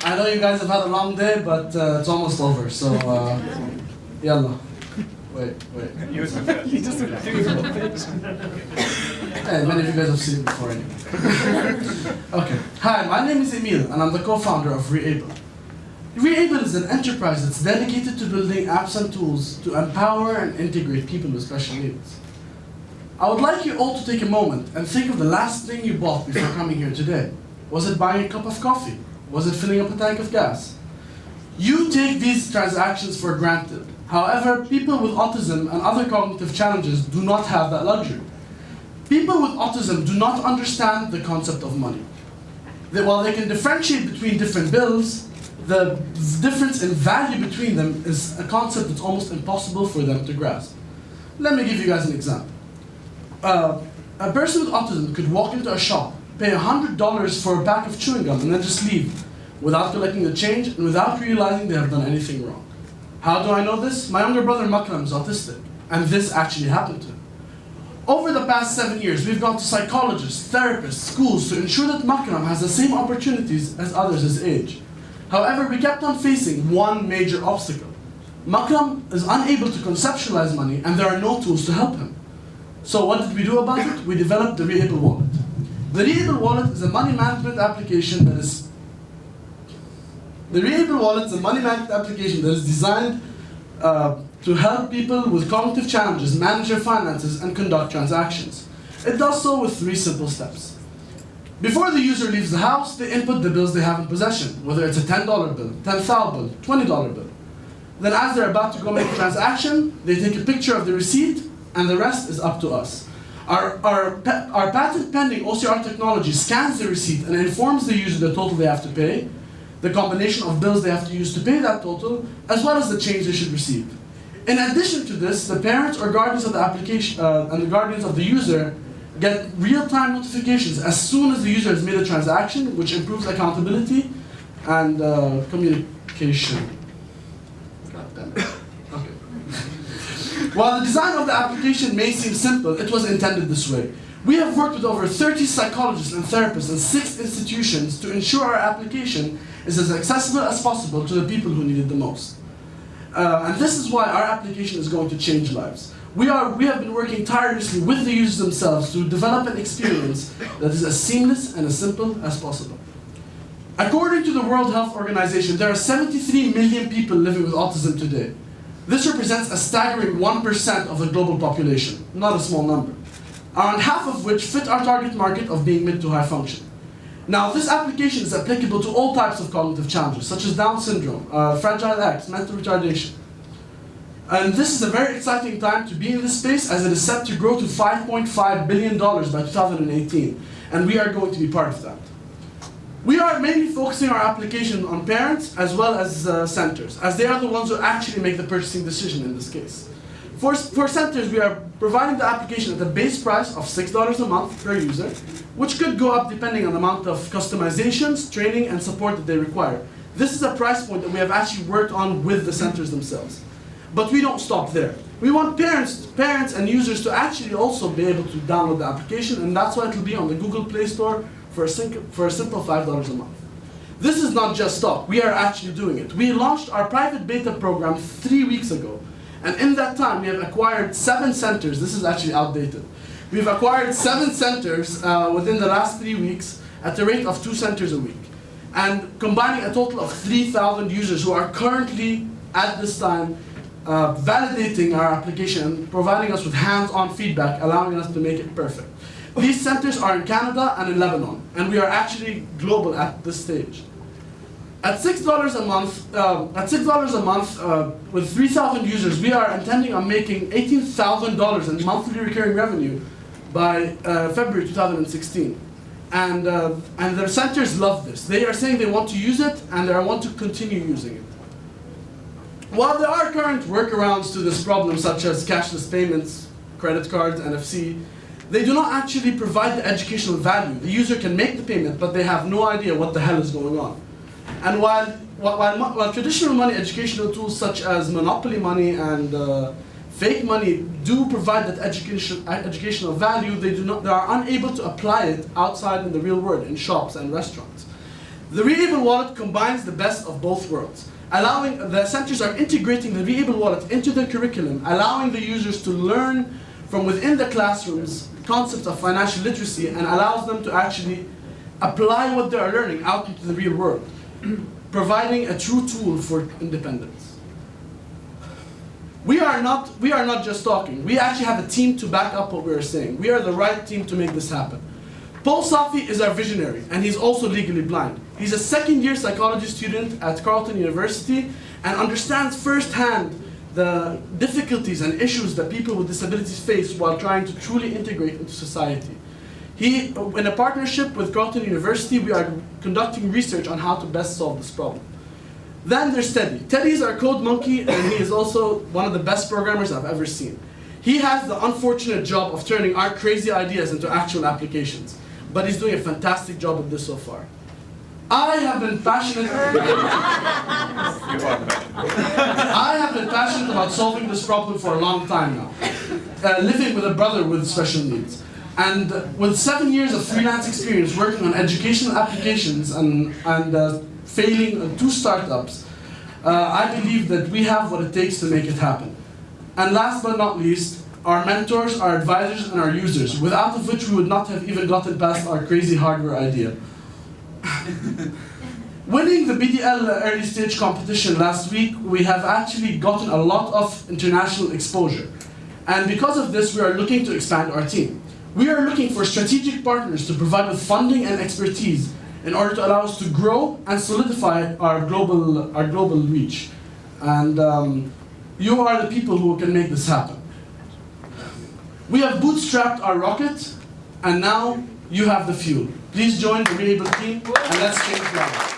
I know you guys have had a long day, but it's almost over, so yalla. Wait. He was the He just went through the whole page. Hey, many of you guys have seen it before anyway. Okay. Hi, my name is Emil, and I'm the co-founder of Reable. Reable is an enterprise that's dedicated to building apps and tools to empower and integrate people with special needs. I would like you all to take a moment and think of the last thing you bought before coming here today. Was it buying a cup of coffee? Was it filling up a tank of gas? You take these transactions for granted. However, people with autism and other cognitive challenges do not have that luxury. People with autism do not understand the concept of money. While they can differentiate between different bills, the difference in value between them is a concept that's almost impossible for them to grasp. Let me give you guys an example. A person with autism could walk into a shop, pay $100 for a pack of chewing gum, and then just leave without collecting the change and without realizing they have done anything wrong. How do I know this? My younger brother Makram is autistic, and this actually happened to him. Over the past 7 years, we've gone to psychologists, therapists, schools to ensure that Makram has the same opportunities as others his age. However, we kept on facing one major obstacle. Makram is unable to conceptualize money, and there are no tools to help him. So what did we do about it? We developed the Reable wallet. The Reable wallet is a money management application that is designed to help people with cognitive challenges manage their finances and conduct transactions. It does so with 3 simple steps. Before the user leaves the house, they input the bills they have in possession, whether it's a $10 bill, $10,000 bill, $20 bill. Then as they're about to go make a transaction, they take a picture of the receipt, and the rest is up to us. Our patent pending OCR technology scans the receipt and informs the user the total they have to pay, the combination of bills they have to use to pay that total, as well as the change they should receive. In addition to this, the parents or guardians of the application and the guardians of the user get real-time notifications as soon as the user has made a transaction, which improves accountability and communication. God damn it. Okay. While the design of the application may seem simple, it was intended this way. We have worked with over 30 psychologists and therapists in 6 institutions to ensure our application is as accessible as possible to the people who need it the most. And this is why our application is going to change lives. We have been working tirelessly with the users themselves to develop an experience that is as seamless and as simple as possible. According to the World Health Organization, there are 73 million people living with autism today. This represents a staggering 1% of the global population, not a small number, around half of which fit our target market of being mid to high function. Now, this application is applicable to all types of cognitive challenges, such as Down syndrome, Fragile X, mental retardation. And this is a very exciting time to be in this space, as it is set to grow to $5.5 billion by 2018, and we are going to be part of that. We are mainly focusing our application on parents as well as centers, as they are the ones who actually make the purchasing decision in this case. For centers, we are providing the application at a base price of $6 a month per user, which could go up depending on the amount of customizations, training, and support that they require. This is a price point that we have actually worked on with the centers themselves. But we don't stop there. We want parents and users to actually also be able to download the application, and that's why it will be on the Google Play Store for a simple $5 a month. This is not just talk, we are actually doing it. We launched our private beta program 3 weeks ago, and in that time we have acquired 7 centers. This is actually outdated. We've acquired 7 centers within the last 3 weeks at the rate of 2 centers a week, and combining a total of 3,000 users who are currently, at this time, validating our application and providing us with hands-on feedback, allowing us to make it perfect. These centers are in Canada and in Lebanon, and we are actually global at this stage. At $6 a month, with 3,000 users, we are intending on making $18,000 in monthly recurring revenue by February 2016. And the centers love this. They are saying they want to use it, and they want to continue using it. While there are current workarounds to this problem, such as cashless payments, credit cards, NFC, they do not actually provide the educational value. The user can make the payment, but they have no idea what the hell is going on. And while traditional money educational tools such as Monopoly money and fake money do provide that educational value, they are unable to apply it outside in the real world, in shops and restaurants. The Reable wallet combines the best of both worlds. The centers are integrating the Reable wallet into their curriculum, allowing the users to learn from within the classrooms concepts of financial literacy, and allows them to actually apply what they are learning out into the real world, providing a true tool for independence. We are not just talking. We actually have a team to back up what we are saying. We are the right team to make this happen. Paul Safi is our visionary, and he's also legally blind. He's a second-year psychology student at Carleton University and understands firsthand the difficulties and issues that people with disabilities face while trying to truly integrate into society. In a partnership with Carleton University, we are conducting research on how to best solve this problem. Then there's Teddy. Teddy is our code monkey, and he is also one of the best programmers I've ever seen. He has the unfortunate job of turning our crazy ideas into actual applications, but he's doing a fantastic job of this so far. I have been passionate about solving this problem for a long time now, living with a brother with special needs. And with 7 years of freelance experience working on educational applications and failing on 2 startups, I believe that we have what it takes to make it happen. And last but not least, our mentors, our advisors, and our users, without of which we would not have even gotten past our crazy hardware idea. Winning the BDL early stage competition last week, we have actually gotten a lot of international exposure. And because of this, we are looking to expand our team. We are looking for strategic partners to provide with funding and expertise in order to allow us to grow and solidify our global reach. And you are the people who can make this happen. We have bootstrapped our rocket, and now you have the fuel. Please join the Reable team, and let's change lives.